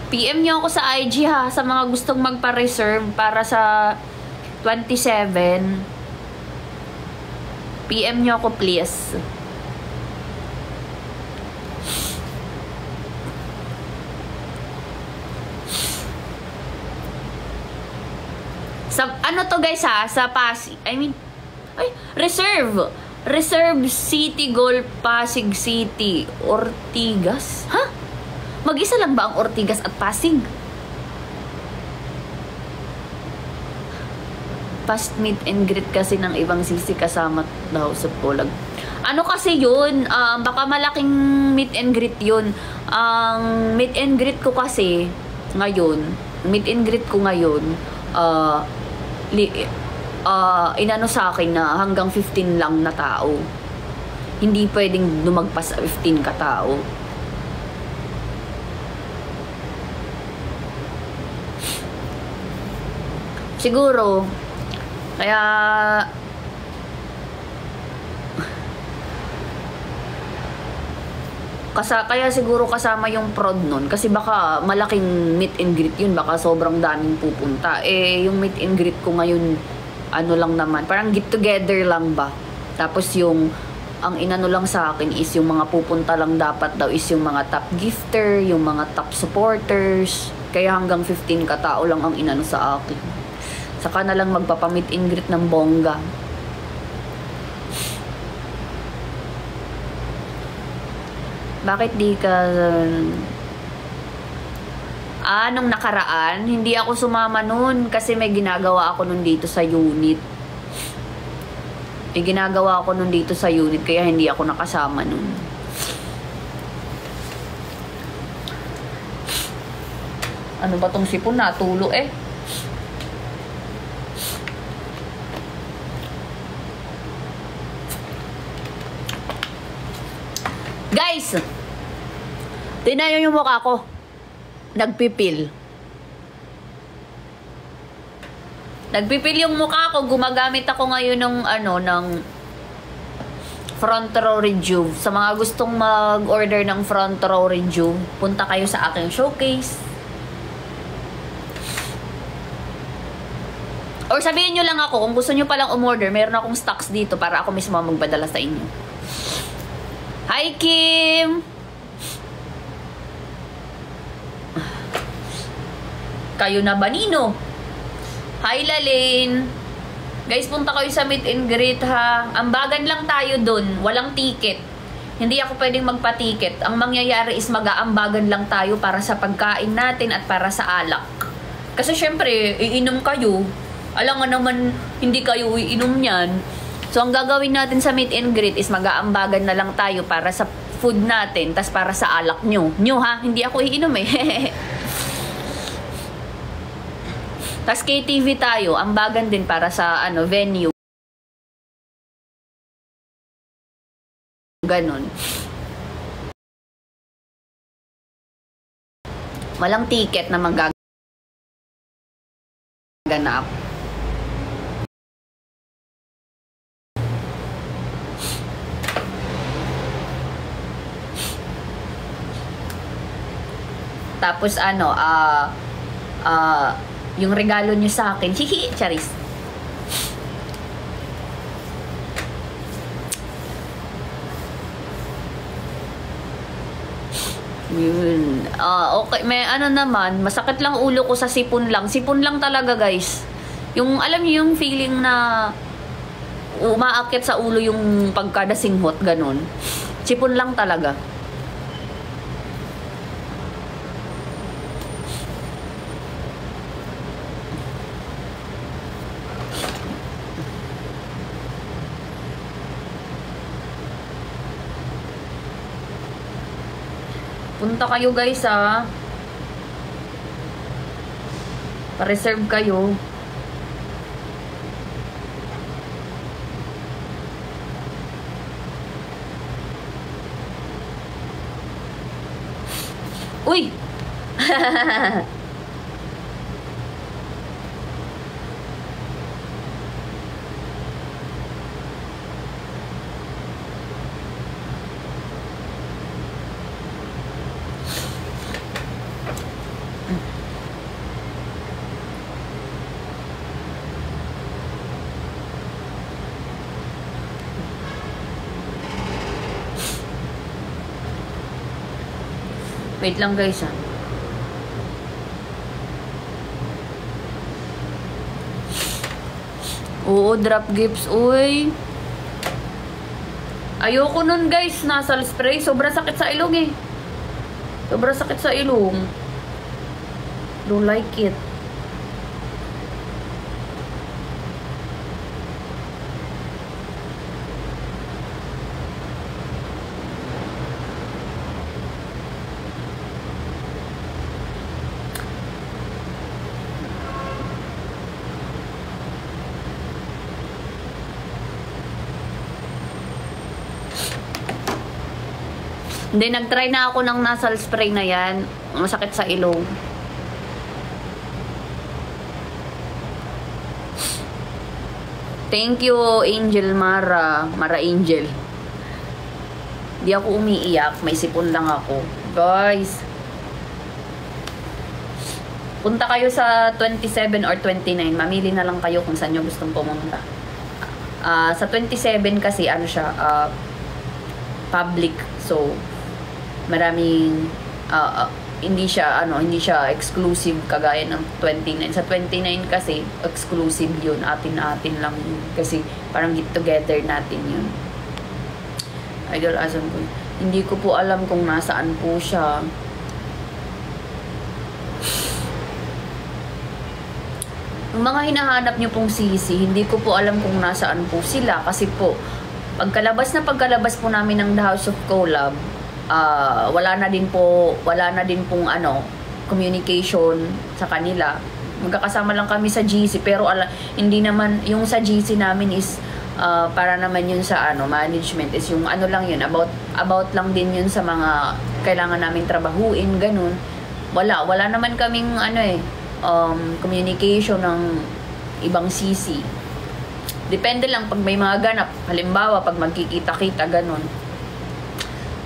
PM nyo ako sa IG ha, sa mga gustong magpa-reserve para sa 27. PM nyo ako please. Sa, ano to guys ha? Sa Pasig. Reserve. Reserve City Golf Pasig City. Ortigas. Ha? Mag-isa lang ba ang Ortigas at Pasig? Past meet and greet kasi ng ibang sisi kasama daw sa Pulag. Ano kasi yun? Baka malaking meet and greet yun. Ang meet and greet ko kasi ngayon, inano sa akin na hanggang 15 lang na tao. Hindi pwedeng lumagpas sa 15 katao. Siguro, kaya siguro kasama yung prod nun. Kasi baka malaking meet and greet yun. Baka sobrang daming pupunta. Yung meet and greet ko ngayon, ano lang naman. Parang get together lang ba. Tapos ang inano lang sa akin is yung mga pupunta lang dapat daw is yung mga top gifter, yung mga top supporters. Kaya hanggang 15 katao lang ang inano sa akin. Saka na lang magpapamit and greet ng bongga. Bakit di ka... nung nakaraan, hindi ako sumama nun kasi may ginagawa ako nun dito sa unit. May ginagawa ako nun dito sa unit kaya hindi ako nakasama nun. Ano ba tong sipon? Natulo eh. Guys! Tingnan nyo yung mukha ko. Nagpipil. Nagpipil yung mukha ko. Gumagamit ako ngayon ng front row rejuve. Sa mga gustong mag-order ng front row rejuve, punta kayo sa aking showcase. Or sabihin nyo lang ako, kung gusto nyo palang umorder, meron akong stocks dito para ako mismo magpadala sa inyo. Hi, Kim! Kayo na ba, Nino? Hi, Lalane! Guys, punta kayo sa meet and greet, ha? Ambagan lang tayo dun. Walang ticket. Hindi ako pwedeng magpa-ticket. Ang mangyayari is mag-aambagan lang tayo para sa pagkain natin at para sa alak. Kasi syempre, iinom kayo. Alam nga naman, hindi kayo iinom yan. So, ang gagawin natin sa meet and greet is mag-aambagan na lang tayo para sa food natin, tas para sa alak nyo. Nyo, ha? Hindi ako iinom, eh. Tas KTV tayo, ambagan din para sa venue. Ganon. Walang ticket na magaganap. Tapos yung regalo nyo sa akin, hihi, charis. Yun. Okay, may naman, masakit lang ulo ko sa sipon lang. Sipon lang talaga, guys. Yung, alam niyo yung feeling na umaakit sa ulo yung pagkadasinghot, ganun. Sipon lang talaga. Punta kayo guys ha. Pa-reserve kayo. Uy! Wait lang guys ha. Oo, drop gifts. Uy. Ayoko nun guys. Nasal spray. Sobrang sakit sa ilong eh. Sobrang sakit sa ilong. Don't like it. Hindi, nag-try na ako ng nasal spray na yan. Masakit sa ilong. Thank you, Angel Mara. Mara Angel. Di ako umiiyak. May sipon lang ako. Guys. Punta kayo sa 27 or 29. Mamili na lang kayo kung saan nyo gustong pumunta. Sa 27 kasi, ano siya, public. So, maraming hindi siya exclusive kagaya ng 29. Sa 29 kasi exclusive yun, atin lang yun kasi parang get together natin yun. Idol Azon ko, hindi ko po alam kung nasaan po siya. Yung mga hinahanap nyo pong sisi, hindi ko po alam kung nasaan po sila kasi po pagkalabas po namin ng The House of Collab, wala na din pong communication sa kanila. Magkakasama lang kami sa GC pero hindi naman yung sa GC namin is para naman yun sa management is yung lang yun about lang din yun sa mga kailangan namin trabahuin, ganun. Wala naman kaming communication ng ibang CC. Depende lang pag may mga ganap, halimbawa pag magkikita-kita, ganun.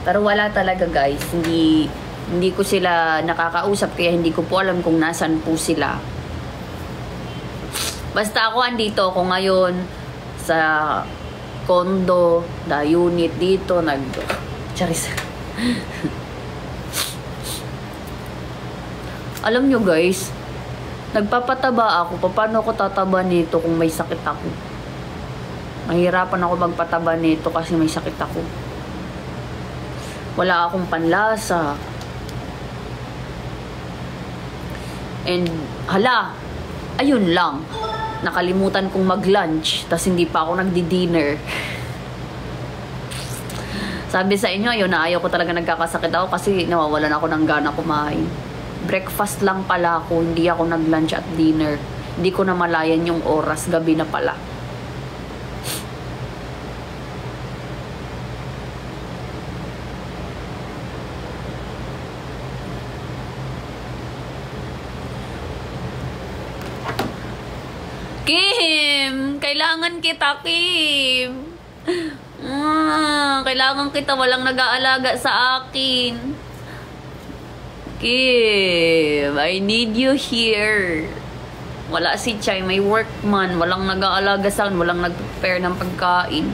Pero wala talaga guys, hindi ko sila nakakausap kaya hindi ko po alam kung nasan po sila. Basta ako andito ako ngayon sa condo, the unit dito, charis. Alam nyo guys, nagpapataba ako. Paano ako tataba nito kung may sakit ako? Mahirapan ako magpataba nito kasi may sakit ako. Wala akong panlasa. And hala, ayun lang. Nakalimutan kong mag-lunch, tas hindi pa ako nagdi-dinner. Sabi sa inyo, ayaw ko talaga nagkakasakit ako kasi nawawalan ako ng gana kumain. Breakfast lang pala ako, hindi ako nag-lunch at dinner. Hindi ko na malayan yung oras, gabi na pala. Kim! Kailangan kita, Kim! Kailangan kita, walang nag-aalaga sa akin. Kim, I need you here. Wala si Chay, may workman, walang nag-aalaga sa akin, walang nag-prepare ng pagkain.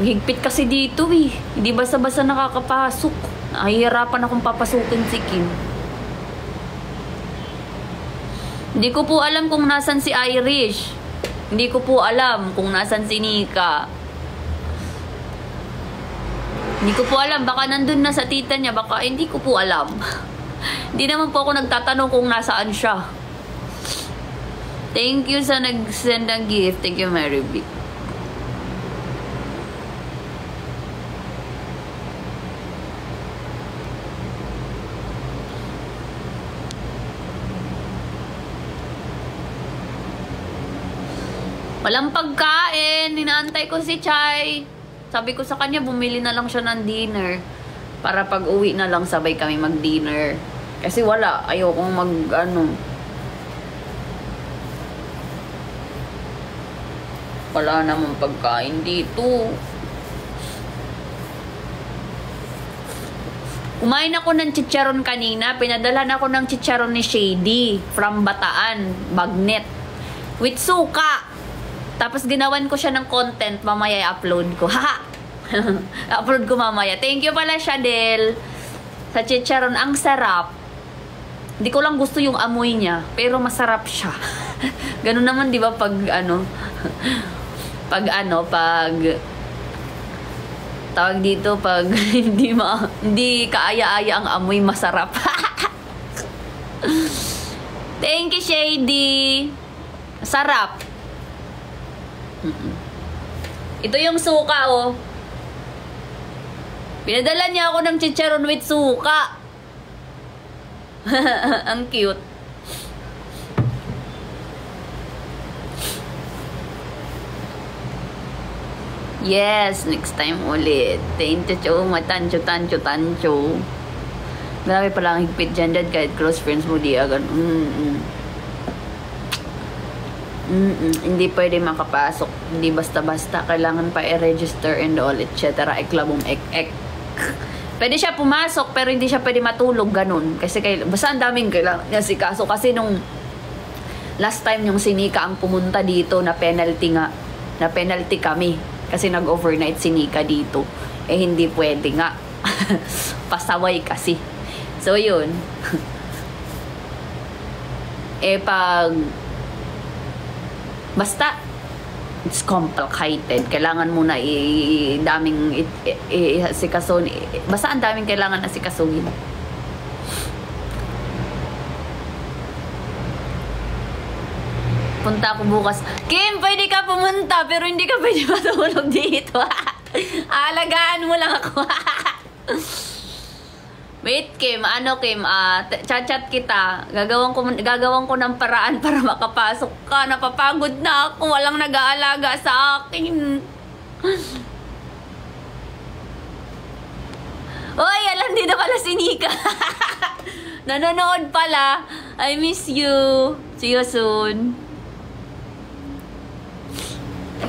Higpit kasi dito eh. Hindi basta-basta nakakapasok. Nahihirapan akong papasukin si Kim. Hindi ko po alam kung nasan si Irish. Hindi ko po alam kung nasan si Nika. Hindi ko po alam. Baka nandun na sa tita niya. Baka hindi ko po alam. Hindi naman po ako nagtatanong kung nasaan siya. Thank you sa nag-send ng gift. Thank you, Mary B. Walang pagkain. Inaantay ko si Chay. Sabi ko sa kanya, bumili na lang siya ng dinner. Para pag uwi na lang, sabay kami mag-dinner. Kasi wala. Ayokong wala namang pagkain dito. Kumain ako ng chicharon kanina. Pinadalhan ako ng chicharon ni Shady from Bataan, Bagnet. With suka. Tapos ginawan ko siya ng content, mamaya i-upload ko. Haha! Upload ko mamaya. Thank you pala, Shadel. Sa chicharon, ang sarap. Hindi ko lang gusto yung amoy niya, pero masarap siya. Ganun naman, di ba, pag tawag dito, pag hindi kaaya-aya ang amoy, masarap. Thank you, Shady. Sarap. Ito yung suka, oh. Pinadala niya ako ng chicharon with suka. Ang cute. Yes, next time ulit. Thank you, tancho. Marami palang higpit dyan kahit close friends mo di agad. Hindi pwede makapasok. Hindi basta-basta. Kailangan pa i-register and all, etc. Eklabong ek. Pwede siya pumasok pero hindi siya pwede matulog. Ganun. Kasi basta ang daming kailangan niya si kaso. Kasi nung last time yung sinika ang pumunta dito na penalty nga. Na penalty kami. Kasi nag-overnight si Nika dito. Eh, hindi pwede nga. Pasaway kasi. So, yun. Basta, it's complicated. Kailangan mo na sikasuhin. Basta ang daming kailangan na sikasuhin. Punta ako bukas. Kim, pwede ka pumunta pero hindi ka pwede matulog dito. Alagaan mo lang ako. Wait, Kim. Kim? Chat kita. Gagawin ko ng paraan para makapasok ka. Napapagod na ako. Walang nag-aalaga sa akin. Oy, alam din na pala si Nika. Nanonood pala. I miss you. See you soon.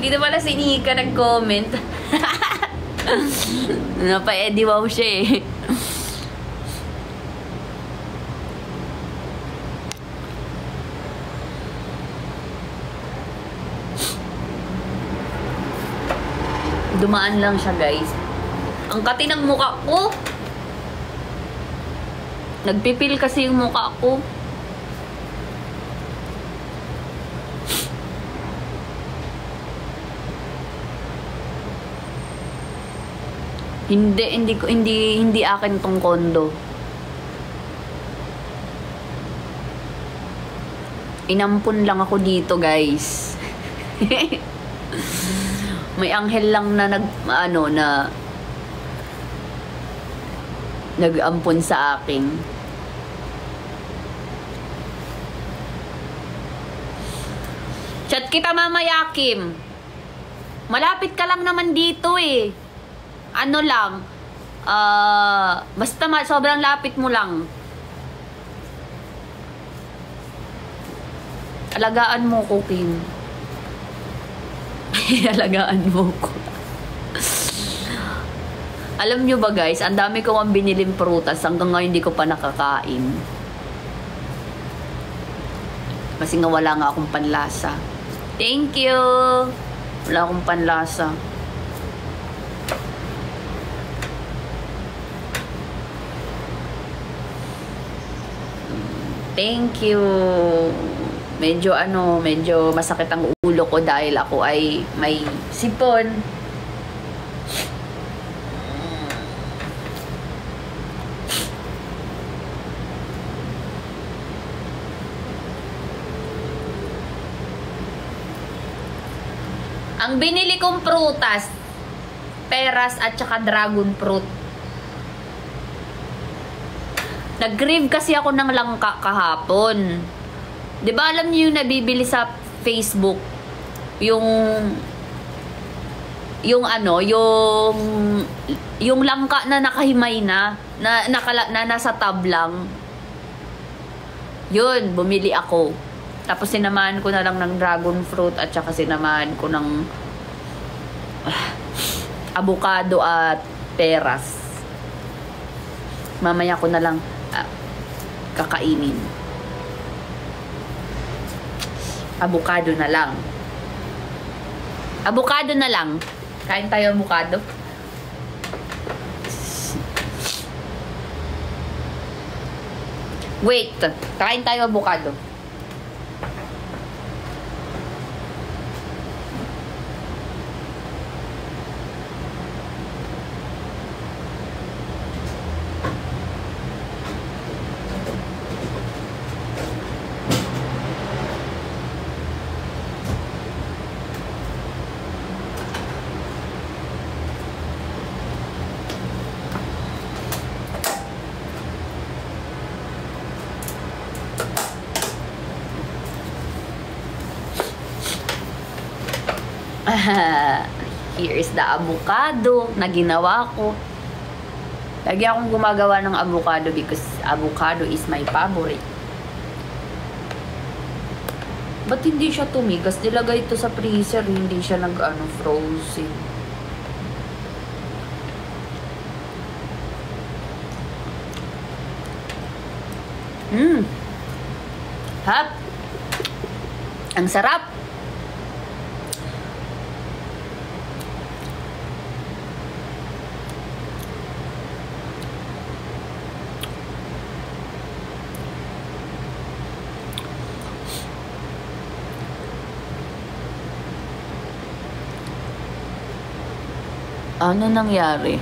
Dito pala si Nika nag-comment. Napa-edi wow siya eh. Dumaan lang siya, guys. Ang kati ng mukha ko. Nagpipil kasi yung mukha ko. Hindi akin tong kondo. Inampun lang ako dito, guys. May anghel lang na nag-ampun sa akin. Chat kita mamaya, Kim. Malapit ka lang naman dito eh. Basta sobrang lapit mo lang. Alagaan mo ko, Kim. Alagaan mo ko. Alam nyo ba, guys, ang dami ko ang biniling prutas hanggang ngayon hindi ko pa nakakain. Kasi nga wala nga akong panlasa. Thank you. Wala akong panlasa. Thank you. Medyo masakit ang ulo ko dahil ako ay may sipon. Ang binili kong prutas, peras at saka dragon fruit. Nag-crave kasi ako ng langka kahapon. 'Di ba alam niyo yung nabibili sa Facebook? Yung langka na nakahimay na nasa tab lang. Yun, bumili ako. Tapos sinamahan ko na lang ng dragon fruit at saka sinamahan ko ng avocado at peras. Mamaya ko na lang kakainin. Avocado na lang. Avocado na lang. Kain tayo avocado. Wait, kain tayo avocado. Here is the avocado na ginawa ko. Lagi akong gumagawa ng avocado because avocado is my favorite. Ba't hindi siya tumigas? Nilagay ito sa freezer, hindi siya frozen. Hap! Ang sarap! Ano nangyari?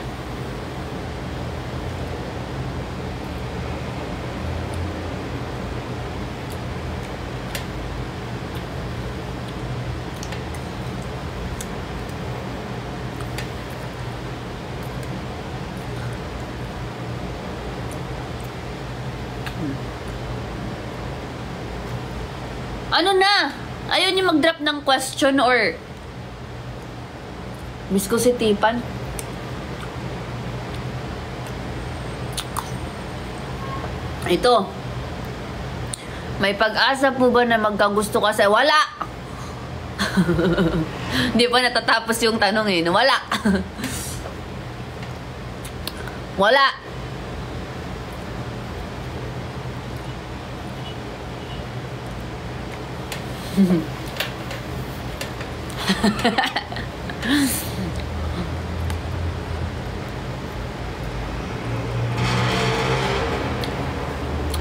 Ano na? Ayaw niyo mag-drop ng question or miss ko si Tipan. Ito. May pag-asa po ba na magkagusto ka sa... Wala! Hindi pa natatapos yung tanong eh. Wala! Wala!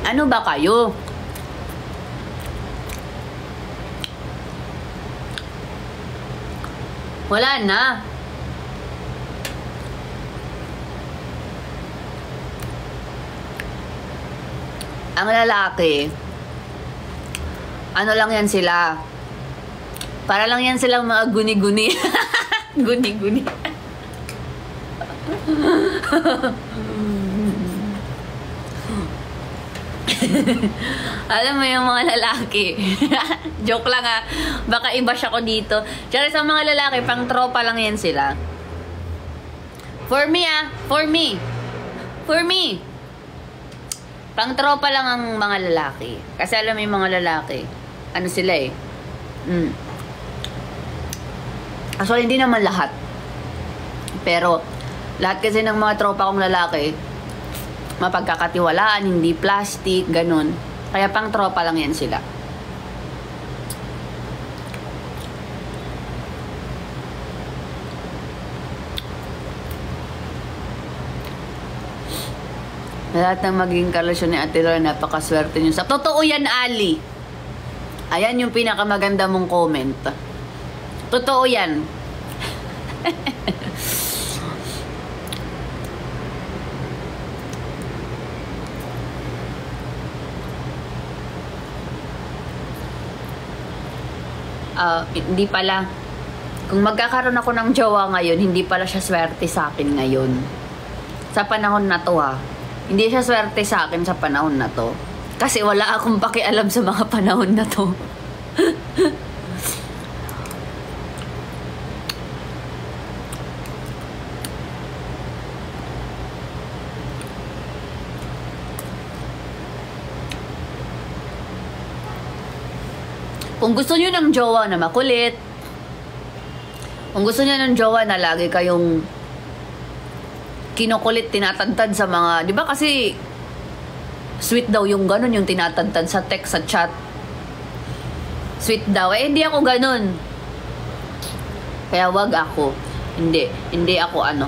Ano ba kayo? Wala na. Ang lalaki, ano lang yan sila? Para lang yan silang mga guni-guni. Guni-guni. Alam mo yung mga lalaki. Joke lang ah. Baka i-bash ako dito. Tsaka sa mga lalaki, pang tropa lang yan sila. For me ah. For me. For me. Pang tropa lang ang mga lalaki. Kasi alam mo yung mga lalaki, ano sila eh. Actually, hindi naman lahat. Pero, lahat kasi ng mga tropa kong lalaki, mapagkakatiwalaan, hindi plastic, ganun. Kaya pang tropa lang yan sila. Lahat ng maging karelasyon ni Ate Laura, napakaswerte niyo. Sa totoo yan, Ali. Ayan yung pinakamaganda mong comment. Totoo yan. Hindi pala. Kung magkakaroon ako ng jowa ngayon, hindi pala siya swerte sa akin ngayon. Sa panahon na to ha. Hindi siya swerte sa akin sa panahon na to. Kasi wala akong pakialam sa mga panahon na to. Kung gusto niyo ng jowa na makulit, kung gusto niyo ng jowa na lagi kayong kinukulit, tinatantad sa mga, di ba kasi sweet daw yung ganun, yung tinatantad sa text, sa chat. Sweet daw. Eh, hindi ako ganun. Kaya wag ako. Hindi ako ano.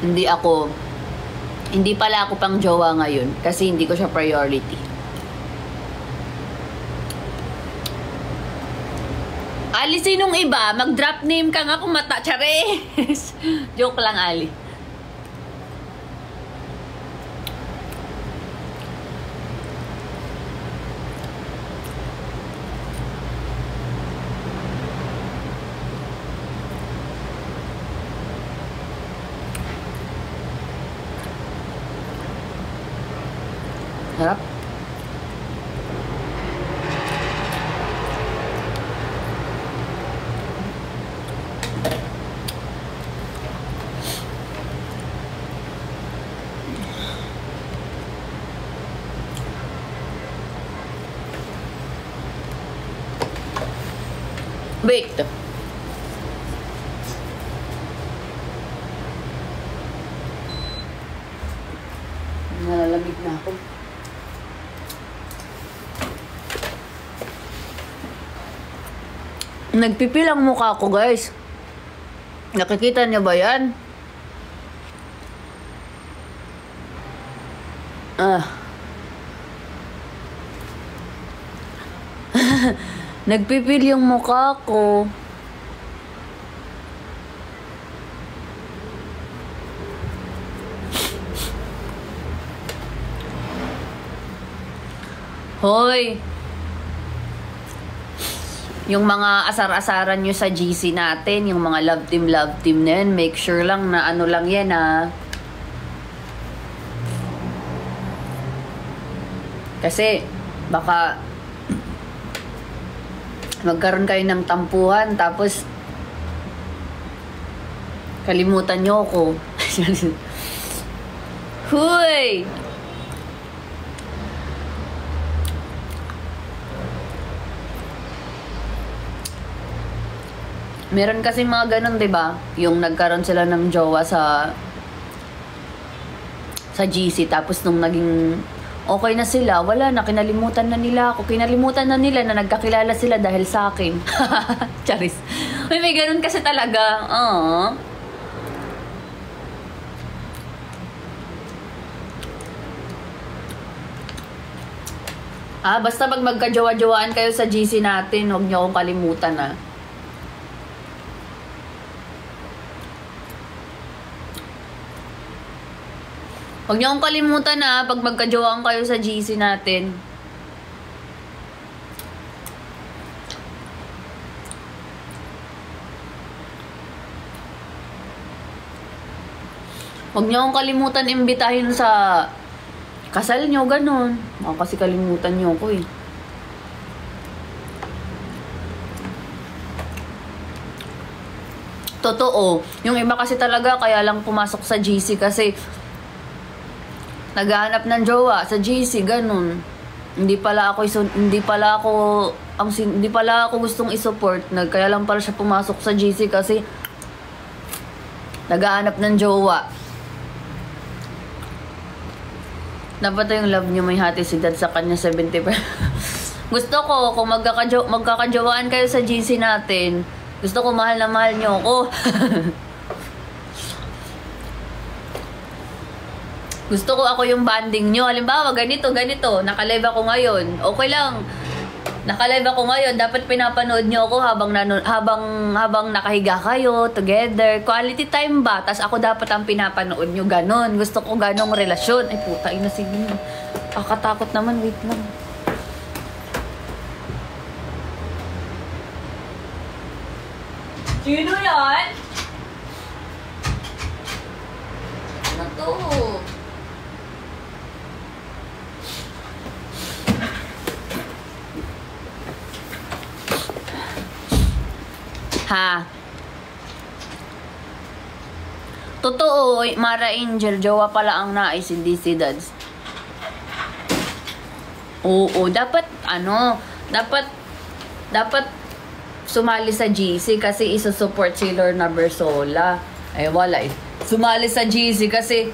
Hindi pala ako pang jowa ngayon kasi hindi ko siya priority. Ali, sinong iba? Mag-drop name ka nga kung mata. Charis! Joke lang, Ali. Harap. Wait. Nalalamig na ako. Nagpipil ang mukha ko, guys. Nakikita niyo ba yan? Nagpipil yung mukha ko. Hoy! Yung mga asar-asaran nyo sa GC natin, yung mga love team na yan, make sure lang na ano lang yan, ha. Kasi, baka magkaroon kayo ng tampuhan, tapos kalimutan nyo ako. Huy! Meron kasi mga ganun, 'di ba? Yung nagkaroon sila ng jowa sa GC, tapos nung naging okay na sila, wala na, kinalimutan na nila ako. Kinalimutan na nila na nagkakilala sila dahil sa akin. Charis. May ganun kasi talaga. Basta pag magkajowa-jowaan kayo sa GC natin, huwag niyo akong kalimutan, ha. Huwag niyo akong kalimutan, ha, pag magkajowaan kayo sa GC natin. Huwag niyo akong kalimutan imbitahin sa kasal niyo, ganun. Kasi kalimutan niyo ako, eh. Totoo. Yung iba kasi talaga kaya lang pumasok sa GC kasi naghahanap ng jowa sa GC, ganun. Hindi pala ako gustong i-support. Kaya lang pala siya pumasok sa GC kasi naghahanap ng jowa. Dapat yung love niyo may hati si dad sa kanya 70%. Gusto ko kung magkakajowaan kayo sa GC natin. Gusto ko mahal na mahal niyo ako. Gusto ko ako yung banding nyo. Halimbawa, ganito. Nakalive ako ngayon. Okay lang. Nakalive ako ngayon. Dapat pinapanood nyo ako habang nakahiga kayo, together. Quality time ba? Tas ako dapat ang pinapanood nyo. Ganon. Gusto ko ganong relasyon. Ay, puta, ina, sige. Kakatakot naman. Wait lang. Sino yan? Ano to? Ha? Totoo, Mara Angel, jowa pala ang nais, hindi si Dads. Oo, dapat sumali sa GC kasi isusupport si Lorna Bersola. Ay, wala eh. Sumali sa GC kasi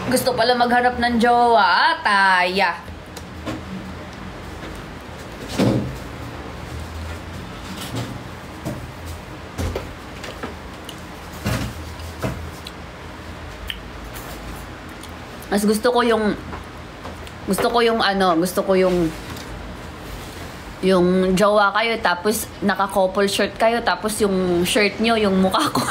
gusto pala maghanap ng jowa. Taya. Mas gusto ko yung yung jowa kayo, tapos naka-couple shirt kayo, tapos yung shirt nyo, yung mukha ko.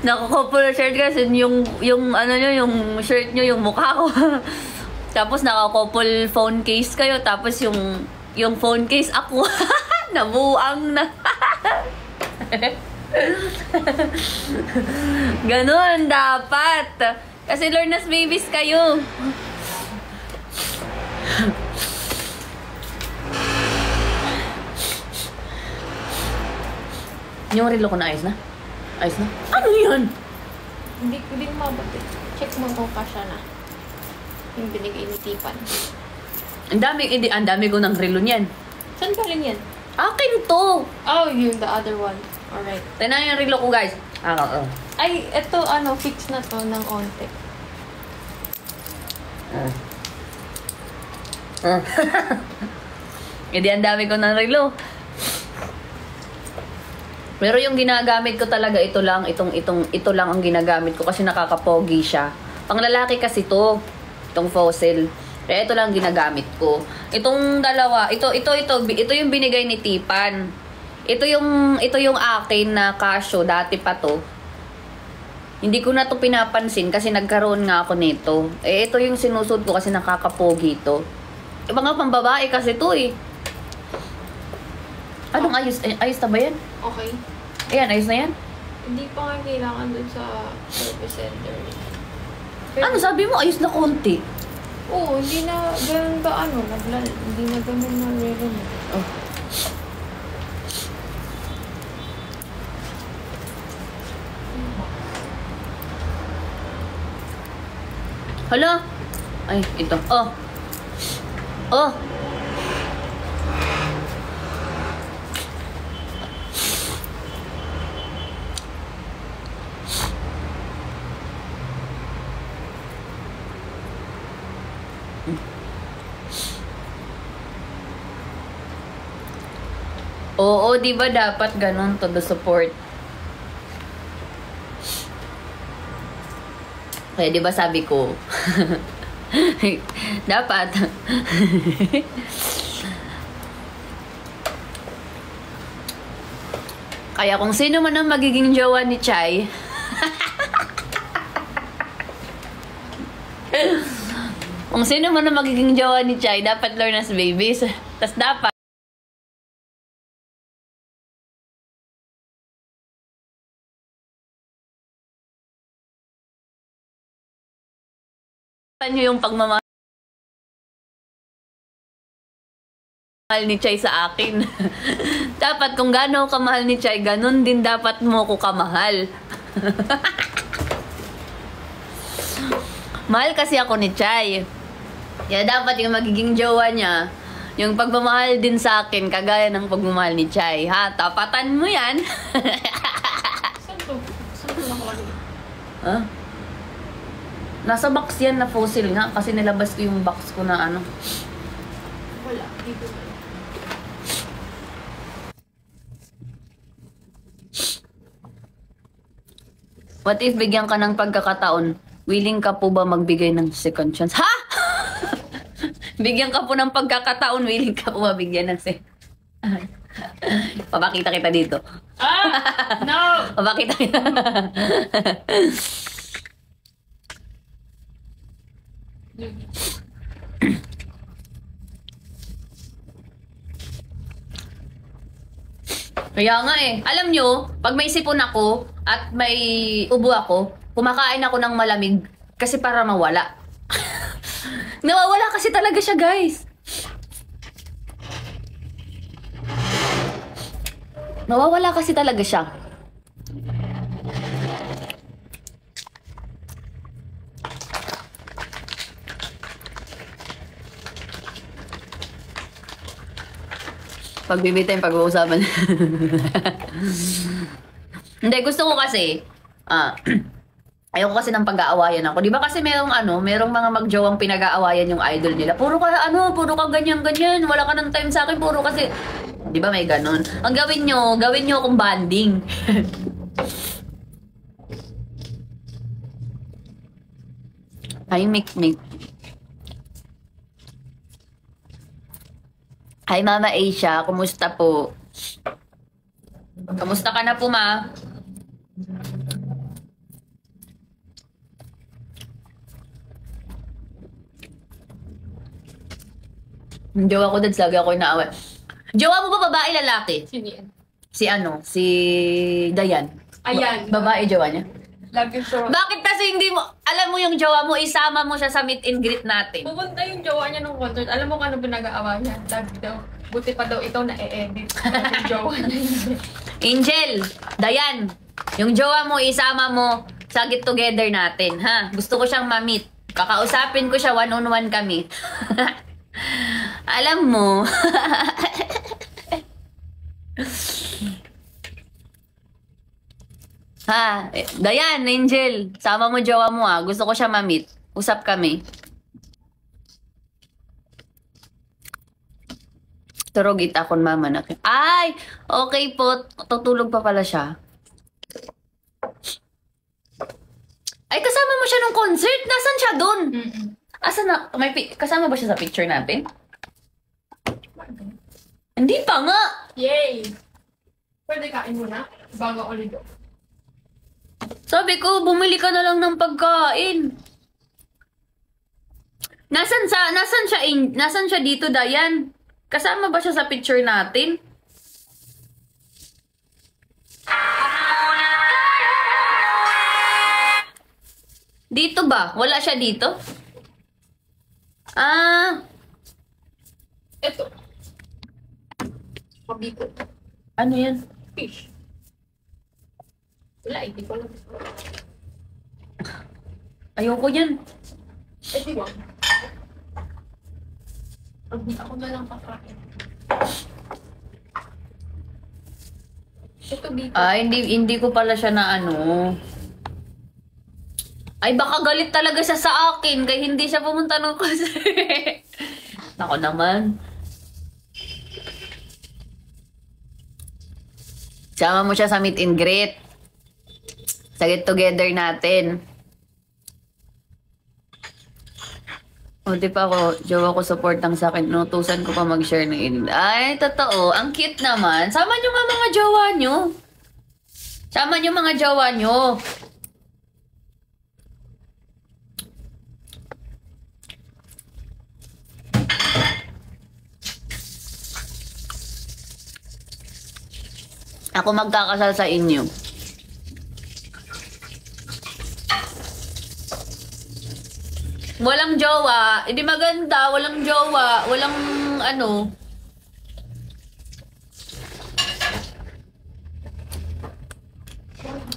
Naka-couple shirt kasi yung ano nyo, yung shirt nyo, yung mukha ko. Tapos naka-couple phone case kayo, tapos yung phone case ako. Nabuang na. Ganon dapat. Kasi Lorna's babies kayo. Yung relo ko na ayos na? Ayos na? Ano yan? Hindi mabot eh. Check mo kung kasya na. Yung binigay ni Tipan. Ang dami ko ng relo niyan. Saan galing yan? Akin to! Oh, yun, the other one. Alright. Tignan yung relo ko, guys. Oo. Ay, eto, fix na to ng onte. Hindi, ang dami ko ng relo. Pero yung ginagamit ko talaga, ito lang ang ginagamit ko kasi nakakapogi siya. Pang lalaki kasi to, itong fossil. Kaya ito lang ginagamit ko. Itong dalawa, ito yung binigay ni Tipan. Ito yung akin na Casio, dati pa to. Hindi ko na to pinapansin kasi nagkaroon nga ako nito. Ito yung sinusot ko kasi nakakapogi to. Mga pambabae kasi to eh. Anong ayos? Ayos na ba yan? Okay. Ayan, ayos na yan? Hindi pa nga kailangan dun sa service center. Ano sabi mo? Ayos na konti. Oo, hindi na ganun ba hindi na ganun na relo mo. Oh. Hala? Ay, ito. Oh. Oh. Oo, di ba dapat ganun to the support? Kaya di ba sabi ko, dapat. Kaya kung sino man ang magiging jowa ni Chai, kung sino man ang magiging jowa ni Chai, dapat Lorna's babies. Tas dapat nyo yung pagmamahal ni Chai sa akin. Dapat kung gaano kamahal ni Chai, ganun din dapat mo ko kamahal. Mahal kasi ako ni Chai. Kaya dapat yung magiging jowa niya, yung pagmamahal din sa akin, kagaya ng pagmamahal ni Chai. Ha? Tapatan mo yan. Saan to nakalagay? Huh? Nasa box yan na fossil nga kasi nilabas ko yung box ko na ano. Wala, dito na. What if bigyan ka ng pagkakataon, willing ka po ba magbigay ng second chance? Ha? Bigyan ka po ng pagkakataon, willing ka po ba bigyan ng second Papakita kita dito. No! Papakita kita. Kaya nga eh. Alam nyo, pag may sipon ako at may ubo ako, kumakain ako ng malamig kasi para mawala. Nawawala kasi talaga siya, guys. Nawawala kasi talaga siya. Pagbibitin, pag-uusapan. Hindi, gusto ko kasi, ayoko kasi ng pag-aawayan ako. Di ba kasi merong mga magjowang pinag-aawayan yung idol nila. Puro ka ganyan-ganyan. Wala ka ng time sa akin, puro kasi, di ba may ganun? Ang gawin nyo akong banding. Hi, Mikmik. Hi, Mama Asia. Kumusta po? Kamusta ka na po, ma? Yung jowa ko dads, lagi ako inaaway. Jowa mo ba babae, lalaki? Sino yan? Si ano? Si Dayan. Ayan. Babae jowa niya. Love you so. Bakit kasi hindi mo, alam mo yung jowa mo, isama mo siya sa meet and greet natin. Pupunta yung jowa niya ng concert. Alam mo kung ano pinag-aawa niya? Love daw. Buti pa daw ikaw na e-edit. Yung jowa niya. Angel, Dayan, yung jowa mo, isama mo sa get together natin, ha? Gusto ko siyang ma-meet. Kakausapin ko siya, one-on-one kami. Alam mo. Ha, Dayan, Angel, sama mo jowa mo ah. Gusto ko siya ma-meet. Usap kami. Turog itakon mama na. Ay, okay po. Tutulog pa pala siya. Ay, kasama mo siya nung concert? Nasaan siya dun? Asan na? Kasama ba siya sa picture natin? Hindi pa nga. Yay! Pwede kain mo na? Bago ulit do. Sabi ko, bumili ka na lang ng pagkain. Nasaan siya dito, Dayan? Kasama ba siya sa picture natin? Dito ba? Wala siya dito? Ah, Ito. Mabiko. ano yan? Fish. Wala, hindi ko alam. Ayoko yan. Eh, di ba? Ako na lang kakain. Ito dito. Ay, hindi ko pala siya na ano. Ay, baka galit talaga siya sa akin kaya hindi siya pumunta ng concert. Nako naman. Sama mo siya sa meet and greet. Sa get together natin. O, di pa ako, jowa ko support ang sa akin. Inutusan ko pa mag-share ng in. Ay, totoo. Ang cute naman. Sama nyo nga mga jowa nyo. Sama nyo mga jowa nyo. Ako magkakasal sa inyo. Walang jowa. Hindi maganda. Walang jowa. Walang ano.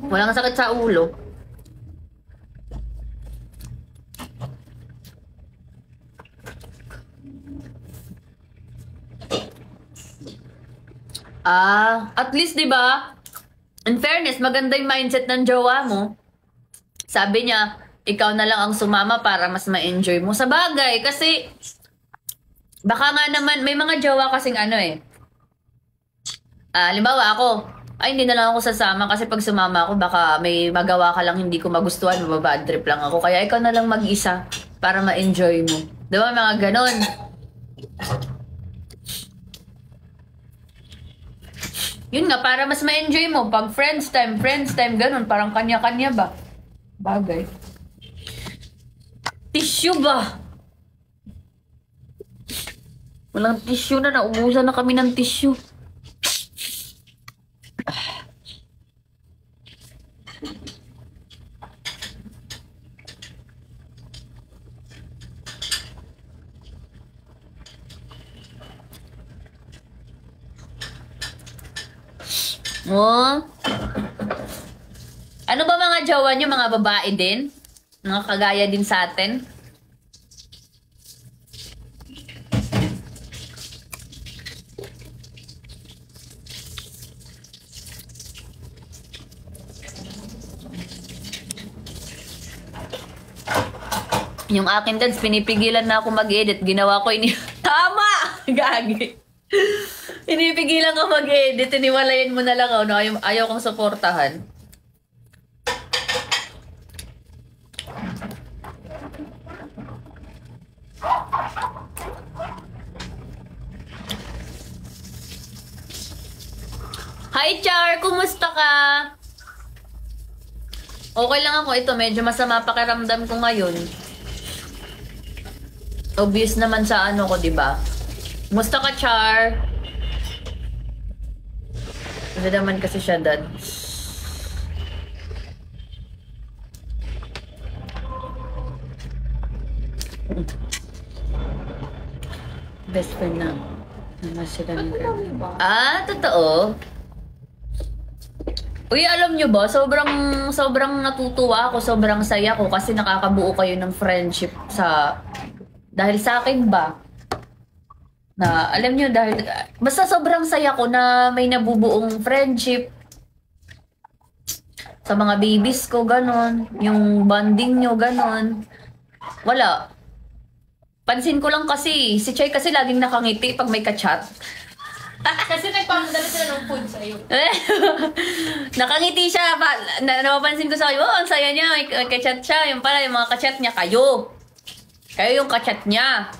Walang sakit sa ulo. At least 'di ba? In fairness, maganda yung mindset ng jowa mo. Sabi niya, ikaw na lang ang sumama para mas ma-enjoy mo. Sa bagay, kasi baka nga naman, may mga jowa kasing ano eh. Halimbawa ako, ay hindi na lang ako sasama kasi pag sumama ako, baka may magawa ka lang hindi ko magustuhan, mababad trip lang ako. Kaya ikaw na lang mag-isa para ma-enjoy mo. Diba mga ganon? Yun nga, para mas ma-enjoy mo. Pag friends time, ganun. Parang kanya-kanya ba? Bagay. Tissue ba? Walang tissue na. Naubusan na kami ng tissue. Oh. Ano ba mga jowa nyo? Mga babae din? Mga kagaya din sa atin? Yung akin dance, pinipigilan na ako mag-edit. Ginawa ko Tama! Gagi. Pinipigilan ko mag-edit. Iniwalayin mo na lang ako. No? Ayaw kong suportahan. Hi, Char! Kumusta ka? Okay lang ako. Ito, medyo masama pakiramdam ko ngayon. Obvious naman sa ano ko, diba? Kumusta ka, Char? Hindi naman kasi siya, Dad. Best friend na. Naman sila ng totoo? Uy, alam nyo ba, sobrang natutuwa ako, sobrang saya ko kasi nakakabuo kayo ng friendship dahil sa akin ba? Na, alam nyo, basta sobrang saya ko na may nabubuong friendship sa mga babies ko, ganon. Yung bonding nyo, ganon. Wala. Pansin ko lang kasi, si Choy kasi laging nakangiti pag may ka-chat. Kasi nagpapadala sila ng food sa'yo. Nakangiti siya. Napapansin ko sa kayo, ang saya niya, may ka-chat siya. Yung pala, yung mga ka-chat niya, kayo. Kayo yung ka-chat niya.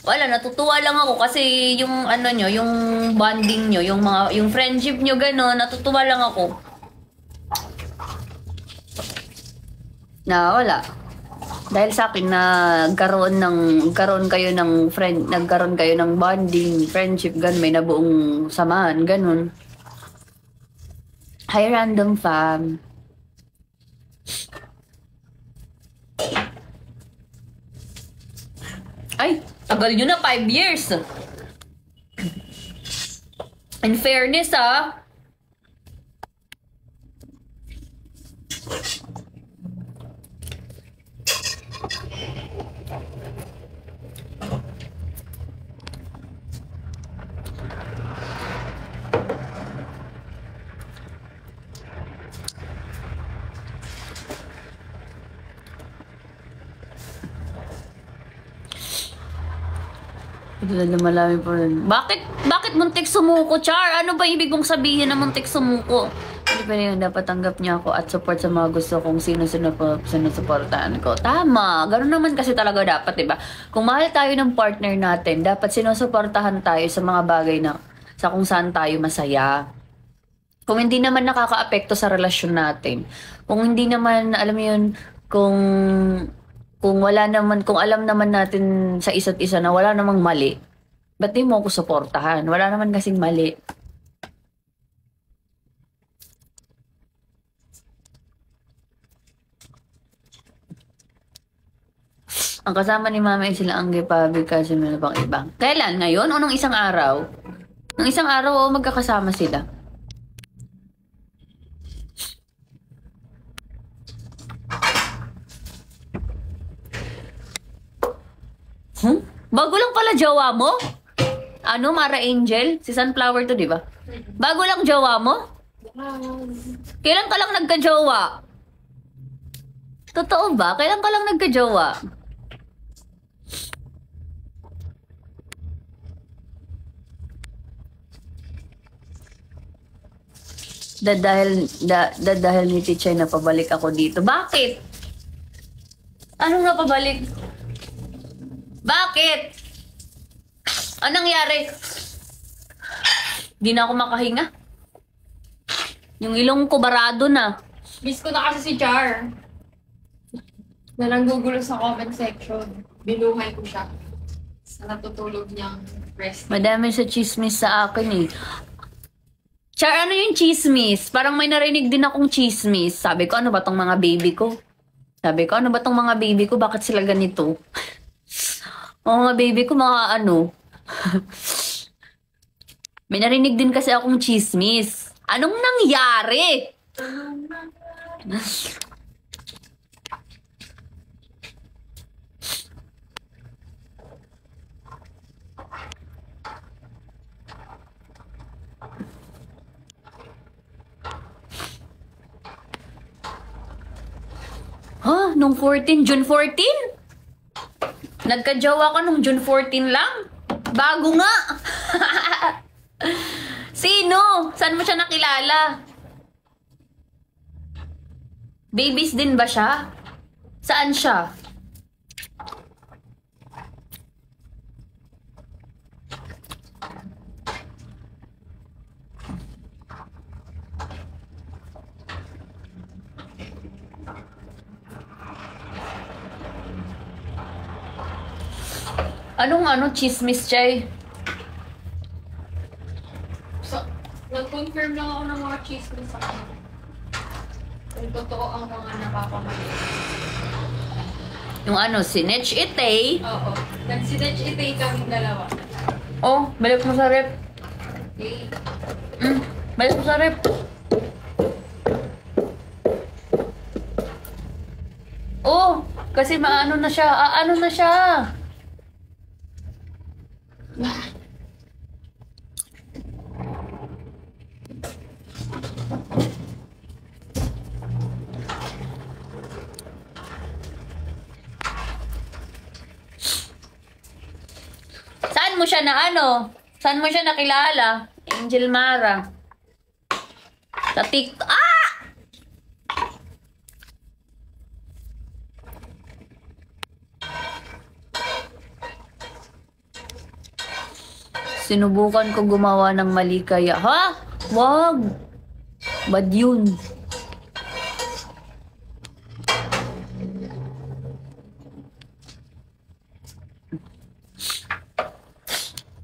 Wala, natutuwa lang ako kasi yung ano nyo, yung bonding nyo, yung friendship nyo gano'n, natutuwa lang ako. Na wala. Dahil sa akin nagkaroon kayo ng bonding, friendship, ganun, may nabuong samahan, ganun. Hi, Random Fam. Ay, tagal nyo na, 5 years. In fairness, ito na lumalami po rin. Bakit muntik sumuko, Char? Ano ba ibig mong sabihin na muntik sumuko? Hindi pa rin dapat tanggap niya ako at support sa mga gusto kong sinusuportahan ko. Tama. Ganun naman kasi talaga dapat, diba? Kung mahal tayo ng partner natin, dapat sinusuportahan tayo sa mga bagay na sa kung saan tayo masaya. Kung hindi naman nakakaapekto sa relasyon natin. Kung hindi naman, alam mo yun, kung alam naman natin sa isa't isa na wala namang mali, ba't di mo ako suportahan? Wala naman kasing mali. Ang kasama ni Mama ay sila ang gipabig kasi meron pang ibang. Kailan? Ngayon o nung isang araw? Nung isang araw, magkakasama sila. Bago lang pala jowa mo? Ano, Mara Angel? Si Sunflower to, di ba? Bago lang jowa mo? Kailan ka lang nagka-jowa? Totoo ba? Kailan ka lang nagka-jowa? Dahil ni Tichay na pabalik ako dito. Bakit? Anong napabalik? Bakit? Anong nangyari? Di na ako makahinga. Yung ilong ko barado na. Miss ko na kasi si Char. Na nanggugulo sa comment section. Binuhay ko siya. Sa natutulog niyang rest. Madami sa chismis sa akin eh. Char, ano yung chismis? Parang may narinig din akong chismis. Sabi ko, ano ba tong mga baby ko? Bakit sila ganito? Mga baby ko, mga ano. May narinig din kasi akong chismis. Anong nangyari? Nung 14? June 14? Nagka-jowa ka nung June 14 lang? Bago nga! Sino? Saan mo siya nakilala? Babies din ba siya? Saan siya? Anong chismis, Chay? So, nag-confirm lang ako ng mga chismis sa kanya. Kung totoo ang mga napapamali. Yung sinetch ite. Oo. Nag-sinetch itay kaming dalawa. Oh, balik mo sa rep. Okay. Balik mo sa rep. Oh, kasi maano na siya. Ano na siya. Saan mo siya Saan mo siya nakilala? Angel Mara. Sa TikTok. Ah! Sinubukan ko gumawa ng mali kaya. Ha? Wag. Bad yun.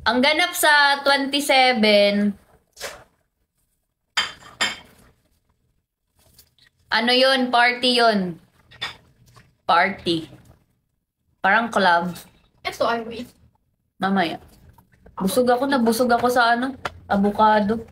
Ang ganap sa 27, yun? Party yun. Party. Parang club. Ito, I wait. Mamaya. Nabusog ako sa avocado.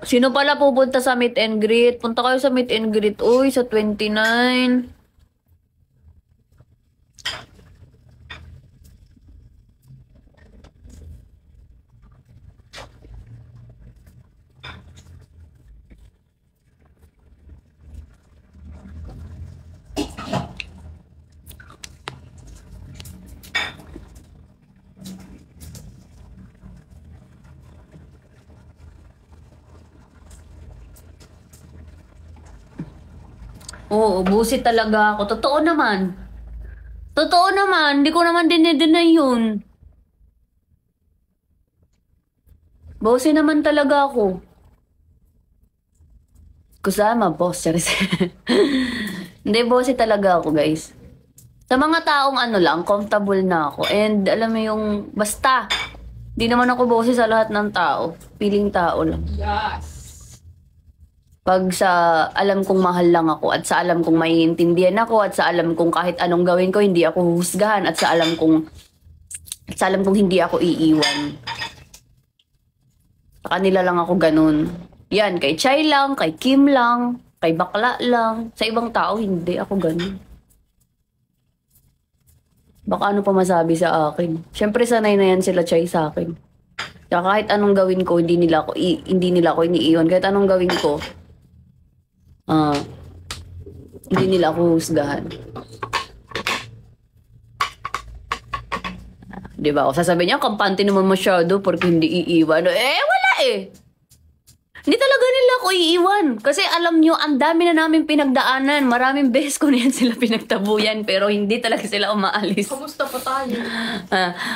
Sino pala pupunta sa meet and greet? Punta kayo sa meet and greet. Uy, sa 29. Oo, busit talaga ako. Totoo naman. Hindi ko naman dinideny yun. Busit naman talaga ako. Kusama, boss. Charis. Hindi, busit talaga ako, guys. Sa mga taong lang, comfortable na ako. And alam mo yung, basta, di naman ako busit sa lahat ng tao. Piling tao lang. Yes. Pag sa alam kong mahal lang ako at sa alam kong maiintindihan ako at sa alam kong kahit anong gawin ko hindi ako huhusgahan at sa alam kong hindi ako iiwan. Sa kanila lang ako ganun. Yan, kay Chay lang, kay Kim lang, kay Bakla lang. Sa ibang tao hindi ako ganun. Baka ano pa masabi sa akin. Siyempre sanay na yan sila Chay sa akin. Kaya kahit anong gawin ko hindi nila ako iniiwan. Kahit anong gawin ko hindi nila ako husgahan. Diba? O sasabihin niya, kampante naman masyado porque hindi iiwan. Wala eh. Hindi talaga nila ako iiwan. Kasi alam nyo, ang dami na namin pinagdaanan. Maraming beses ko na yan sila pinagtabuyan pero hindi talaga sila umaalis. Kamusta pa tayo?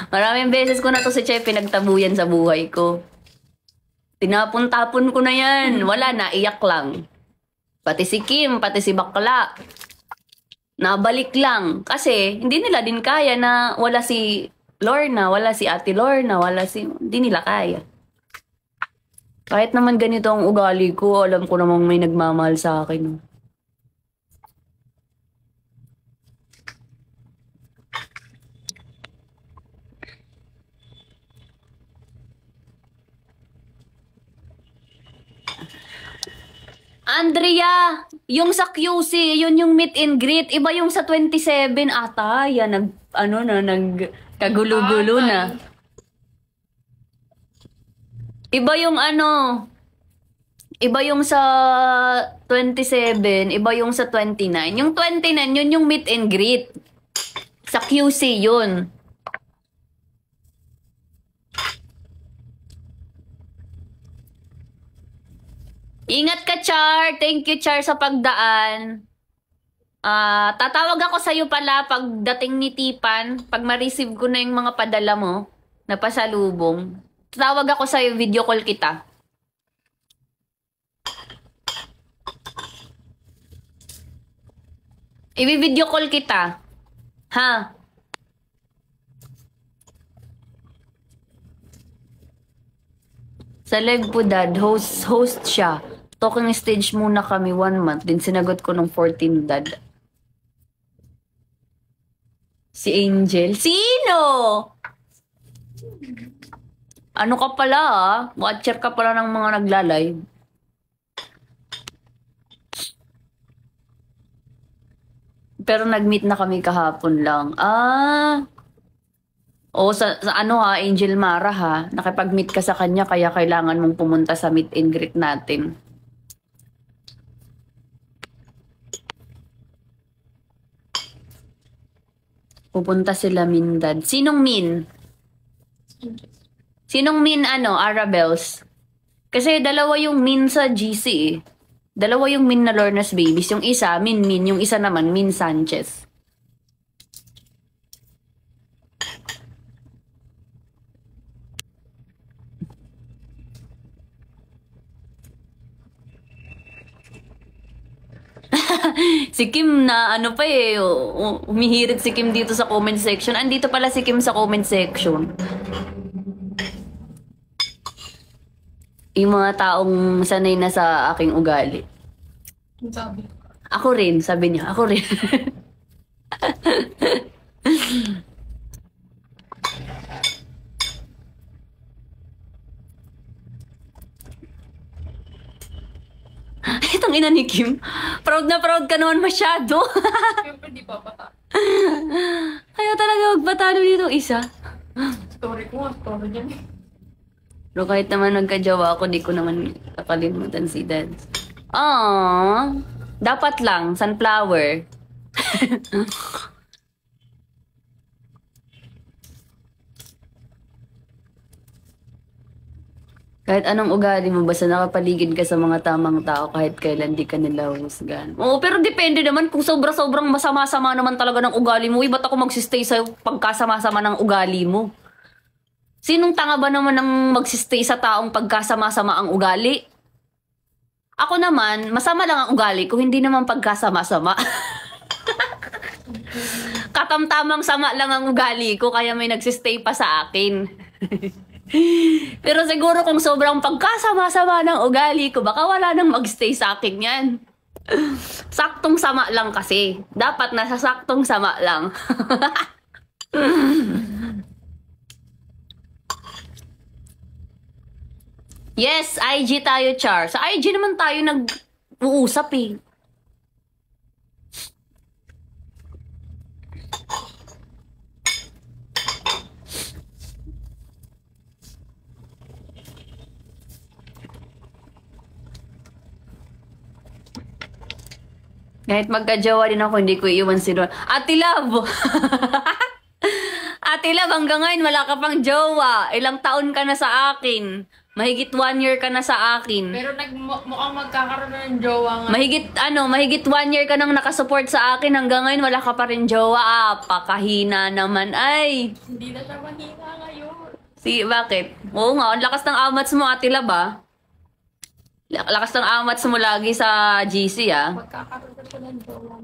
Maraming beses ko na to si Che pinagtabuyan sa buhay ko. Tinapon-tapon ko na yan. Wala na, iyak lang. Pati si Kim, pati si Bakla. Nabalik lang. Kasi hindi nila din kaya na wala si Lorna, wala si Ate Lorna, hindi nila kaya. Kahit naman ganito ang ugali ko, alam ko namang may nagmamahal sa akin. Andrea, yung sa QC, yun yung meet and greet. Iba yung sa 27 ata. Yan, nagkagulo-gulo na. Iba yung iba yung sa 27, iba yung sa 29. Yung 29, yun yung meet and greet. Sa QC yun. Ingat ka, Char. Thank you, Char, sa pagdaan. Tatawag ako sa'yo pala pagdating ni Tipan, pag ma-receive ko na yung mga padala mo na pasalubong. Tatawag ako sa'yo, video call kita. I-video call kita. Ha? Sa live po, Dad, host siya. Talking stage muna kami 1 month. Din sinagot ko ng 14, Dad. Si Angel. Sino? Ano ka pala, ah? Watcher ka pala ng mga nagla-live. Pero nag-meet na kami kahapon lang. O sa ano ha, Angel Mara ha, nakipag-meet ka sa kanya kaya kailangan mong pumunta sa meet and greet natin. Pupunta sila Mindad. Sinong Min? Sinong Min Arabels? Kasi dalawa yung Min sa GC eh. Dalawa yung Min na Lorna's Babies. Yung isa, Min. Yung isa naman, Min Sanchez. Si Kim na ano pa eh, umihirit si Kim dito sa comment section. Andito pala si Kim sa comment section. Yung mga taong sanay na sa aking ugali. Sabi. Ako rin, sabi niya. Ako rin. Itong ina ni Kim. Proud na proud ka naman masyado. Siyempre di pa pata. Kaya talaga magpatalo dito isa. Story ko nga, story niyan. Pero kahit naman nagkajawa ako, di ko naman kakalimutan si Dad. Aww. Dapat lang, sunflower. Kahit anong ugali mo, basta nakapaligid ka sa mga tamang tao, kahit kailan di ka nila husgan. Oo, pero depende naman kung sobra-sobrang masama-sama naman talaga ng ugali mo. Ba't ako magsistay sa pagkasama-sama ng ugali mo? Sinong tanga ba naman ang magsistay sa taong pagkasama-sama ang ugali? Ako naman, masama lang ang ugali ko, hindi naman pagkasama-sama. Katamtamang sama lang ang ugali ko, kaya may nagsistay pa sa akin. Pero siguro kung sobrang pagkasama-sama ng ugali ko, baka wala nang magstay sa akin yan. Saktong sama lang kasi. Dapat nasa saktong sama lang. Yes, IG tayo, Char. Sa IG naman tayo nag-uusap eh. Kahit magkajawa din ako, hindi ko iiwan si Ron. Ate Love! Ate Love, hanggang ngayon wala ka pang jowa. Ilang taon ka na sa akin. Mahigit 1 year ka na sa akin. Pero mukhang magkakaroon na ng jowa nga. Mahigit 1 year ka nang nakasupport sa akin. Hanggang ngayon wala ka pa rin jowa. Pakahina naman. Ay! Hindi na siya mahina ngayon. Bakit? Oo nga, ang lakas ng amats mo, Ate Love, ah. Lakas ng amats mo lagi sa GC, ah. Magkakaroon na siya ng jowa.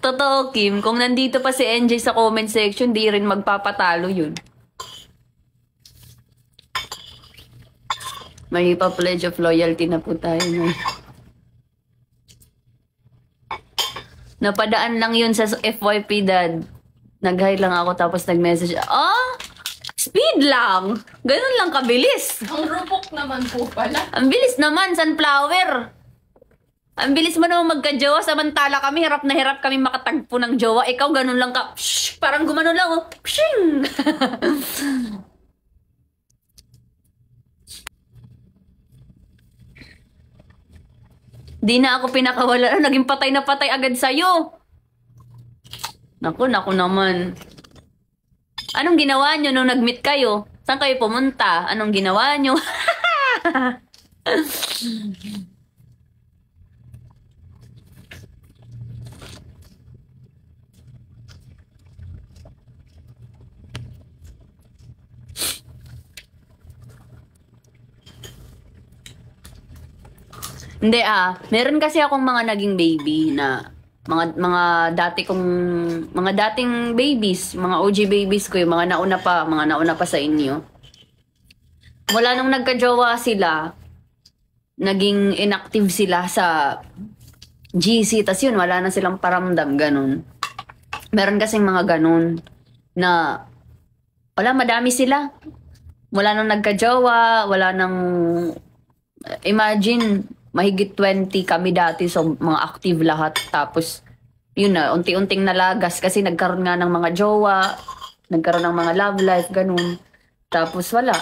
Totoo, Kim. Kung nandito pa si NJ sa comment section, di rin magpapatalo yun. May pa-pledge of loyalty na po tayo ngayon. Napadaan lang yun sa FYP, Dad. Nag-hi lang ako tapos nag-message. Speed lang! Ganun lang kabilis. Ang rupok naman po pala. Ang bilis naman, sunflower. Ang bilis mo naman magka-jowa, samantala kami, hirap na hirap kami makatagpo ng jowa. Ikaw, ganun lang ka. Psh, parang gumano lang, oh. Pshing! Di na ako pinakawala. Naging patay na patay agad sa'yo. Naku naman. Anong ginawa nyo nung nag-meet kayo? Saan kayo pumunta? Anong ginawa nyo? Hindi meron kasi akong mga naging baby na mga dating babies, mga OG babies ko, yung mga nauna pa sa inyo. Mula nung nagka-jowa sila, naging inactive sila sa GC, tas yun, wala na silang paramdam, ganun. Meron kasing mga ganun na wala, madami sila. Mula nung nagka-jowa, wala nang, imagine, mahigit 20 kami dati, so mga active lahat. Tapos, yun na, unti-unting nalagas kasi nagkaroon nga ng mga jowa, nagkaroon ng mga love life, ganun. Tapos wala.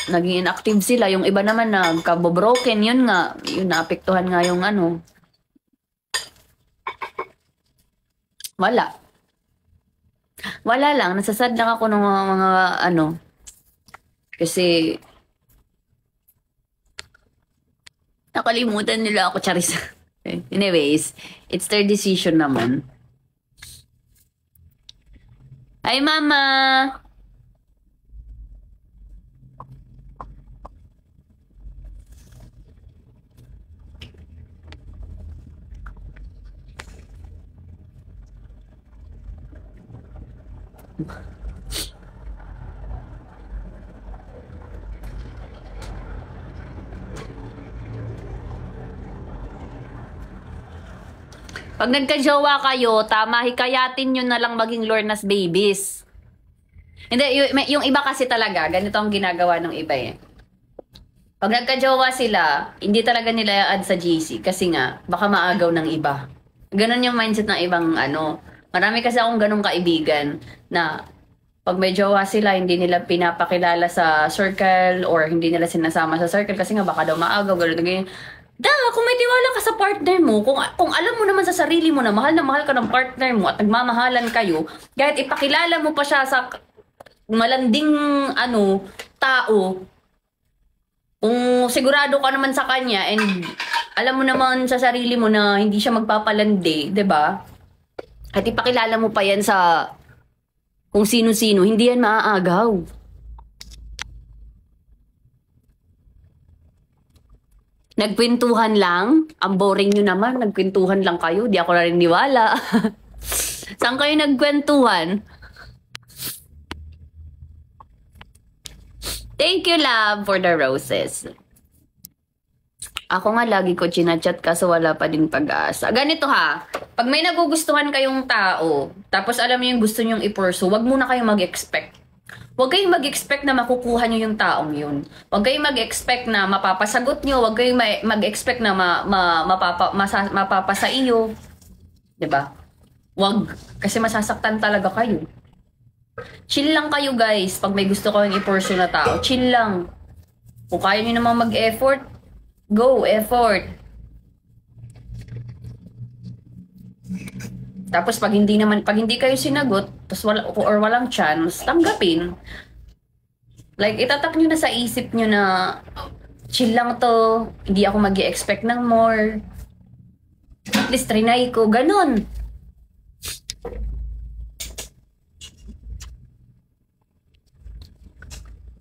Naging inactive sila. Yung iba naman nagka-broken, yun nga, yun naapektuhan nga yung ano. Wala. Wala lang, nasasad lang ako ng mga ano. Kasi nakalimutan nila ako, charis. Anyways, it's their decision naman. Hi, Mama! Pag nagka-jowa kayo, tama, hikayatin nyo na lang maging Lorna's babies. Hindi, yung iba kasi talaga, ganito ang ginagawa ng iba eh. Pag nagka-jowa sila, hindi talaga nila i-add sa GC kasi nga, baka maagaw ng iba. Ganon yung mindset ng ibang ano. Marami kasi akong ganong kaibigan na pag may jowa sila, hindi nila pinapakilala sa circle or hindi nila sinasama sa circle kasi nga baka daw maagaw, ganun. Kung may tiwala ka sa partner mo, kung alam mo naman sa sarili mo na mahal ka ng partner mo at nagmamahalan kayo, kahit ipakilala mo pa siya sa malanding tao, kung sigurado ka naman sa kanya and alam mo naman sa sarili mo na hindi siya magpapalandi, 'di ba? At ipakilala mo pa yan sa kung sino-sino, hindi yan maaagaw. Nagkwentuhan lang? Ang boring nyo naman, nagkwentuhan lang kayo. Di ako naniniwala. Saan kayo nagkwentuhan? Thank you, love, for the roses. Ako nga lagi ko chinachat kaso wala pa din pag-asa. Ganito ha, pag may nagugustuhan kayong tao, tapos alam mo yung gusto nyong i-pursue, wag muna kayong mag-expect. Huwag kayong mag-expect na makukuha nyo yung taong yun. Huwag kayong mag-expect na mapapasagot nyo. Huwag kayong mag-expect na mapapasa iyo. Diba? Huwag. Kasi masasaktan talaga kayo. Chill lang kayo guys. Pag may gusto kayong i-pursue na tao, chill lang. Kung kaya nyo naman mag-effort, go, effort. Tapos pag hindi kayo sinagot, walang chance, tanggapin. Like, itatak nyo na sa isip nyo na chill lang to, hindi ako mag-i-expect ng more. At least trinay ko, ganon.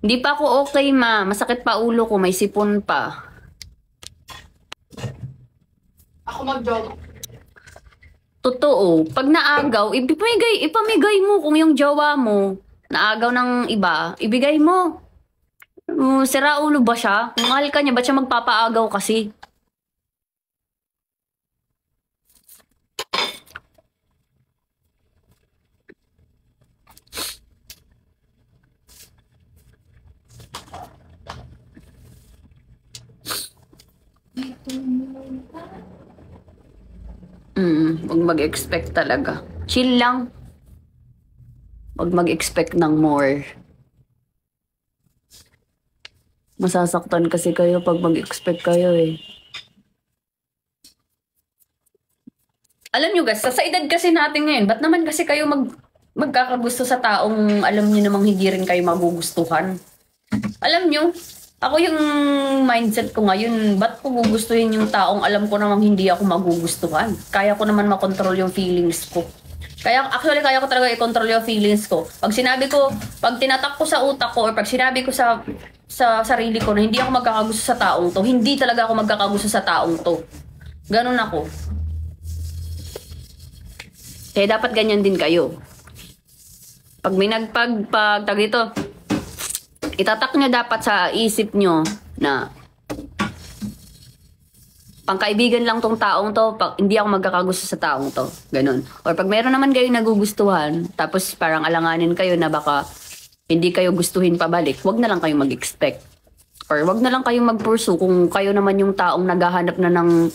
Hindi pa ako okay, ma. Masakit pa ulo ko, may sipon pa. Ako mag-jowa. Totoo. Pag naagaw, ipamigay mo kung yung jowa mo naagaw ng iba, ibigay mo. Sira ulo ba siya? Kung mahal ka niya, ba't siya magpapaagaw kasi? Huwag mag-expect talaga. Chill lang. Huwag mag-expect ng more. Masasaktan kasi kayo pag mag-expect kayo eh. Alam nyo guys, sa edad kasi natin ngayon, ba't naman kasi kayo magkakagusto sa taong alam nyo namang hindi rin kayo magugustuhan? Alam nyo, ako yung mindset ko ngayon, ba't ko gugustuhin yung taong alam ko namang hindi ako magugustuhan? Kaya ko naman makontrol yung feelings ko. Kaya ko talaga i-control yung feelings ko. Pag tinatak ko sa utak ko, or pag sinabi ko sa sa sarili ko na hindi ako magkakagusto sa taong to. Hindi talaga ako magkakagusto sa taong to. Ganun ako. Kaya dapat ganyan din kayo. Pag may tag dito, itatak nyo dapat sa isip nyo na pangkaibigan lang tong taong to, hindi ako magkakagusto sa taong to. Ganun. Or pag meron naman kayo nagugustuhan, tapos parang alanganin kayo na baka hindi kayo gustuhin pabalik, wag na lang kayo mag-expect. Or wag na lang kayong mag-pursue kung kayo naman yung taong naghahanap na ng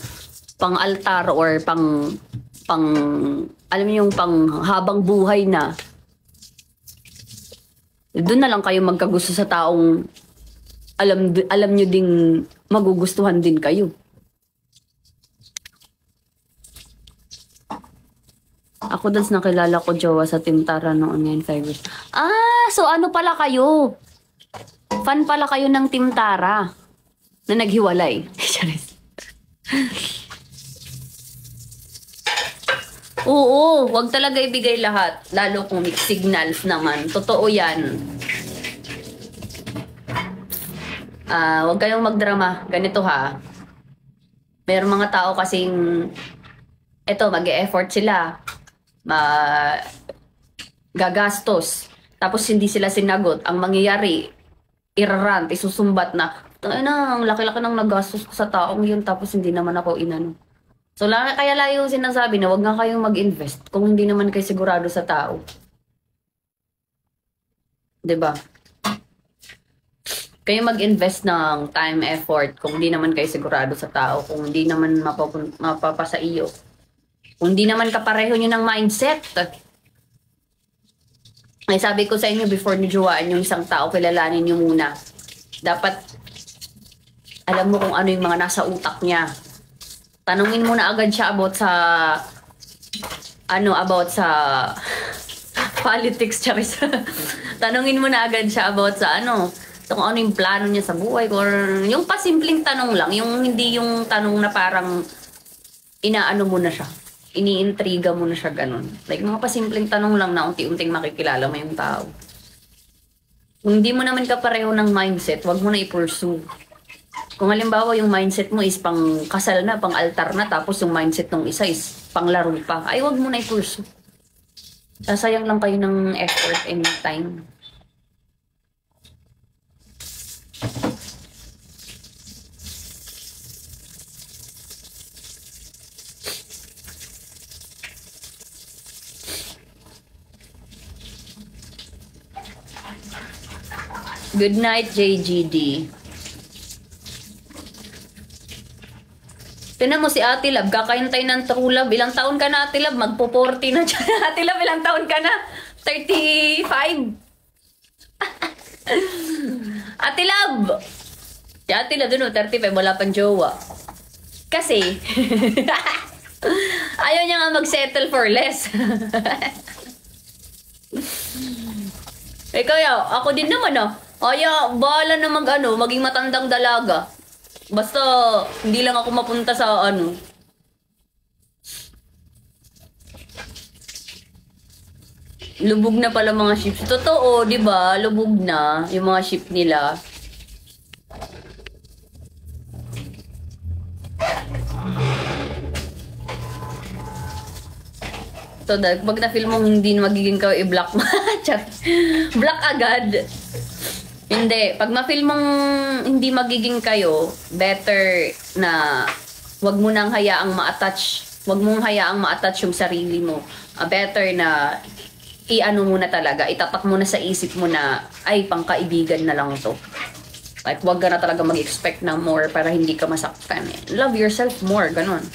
pang-altar or alam niyo yung pang habang buhay na. Doon na lang kayo magkagusto sa taong alam nyo ding magugustuhan din kayo. Ako das nakilala ko jowa sa Team Tara noon ngayon 5 years. So ano pala kayo? Fan pala kayo ng Team Tara na naghiwalay. Oo, wag talaga ibigay lahat. Lalo kung mixed signals naman. Totoo yan. Wag kayong magdrama. Ganito ha. Mayroong mga tao kasing mag-e-effort sila. Gagastos. Tapos hindi sila sinagot. Ang mangyayari, irarant, isusumbat na, ang laki-laki ng nagastos ko sa taong yun, tapos hindi naman ako inano. So, kaya layo sinasabi na wag nga kayong mag-invest kung hindi naman kayo sigurado sa tao. 'Di ba? Kayo mag-invest ng time, effort kung hindi naman kayo sigurado sa tao, kung hindi naman mapapasa iyo. Kung hindi naman kapareho nyo ng mindset. Ay sabi ko sa inyo, before nyo jowaan yung isang tao, kilalanin nyo muna. Dapat alam mo kung ano yung mga nasa utak niya. Tanungin mo na agad siya about sa politics, charis. Tanungin mo na agad siya about sa kung ano yung plano niya sa buhay, or yung pasimpleng tanong lang, yung hindi yung tanong na parang inaano mo na siya, iniintriga mo na siya, ganun. Like mga pasimpleng tanong lang na unti-unting makikilala mo yung tao. Kung hindi mo naman kapareho ng mindset, wag mo na i-pursue. Kung halimbawa yung mindset mo is pang kasal na, pang altar na, tapos yung mindset ng isa is pang laro pa, ay wag mo na i-pursue. Sasayang lang kayo ng effort and time. Good night, JGD. Tinan mo si Ate Love, kakahintay ng True Love. Ilang taon ka na, Ate Love? Magpo-40 na dyan. Ate Love, ilang taon ka na? 35. Ate Love! Si Ate Love, dun 35, wala pang jowa. Kasi, ayaw niya nga mag-settle for less. Kaya, ako din naman bahala na maging matandang dalaga. Basta, hindi lang ako mapunta sa Lubog na pala mga ships. Totoo, di ba? Lubog na yung mga ship nila. So, pag na-feel mo hindi magiging kayo, i-block mo. Block agad. Hindi. Pag ma-feel mong hindi magiging kayo, better na wag mo nang hayaang ma-attach. Wag mong hayaang ma-attach yung sarili mo. Better na muna talaga. Itatak mo na sa isip mo na, ay, pangkaibigan na lang to. Like, wag ka na talaga mag-expect ng more para hindi ka masaktan. Love yourself more, ganun.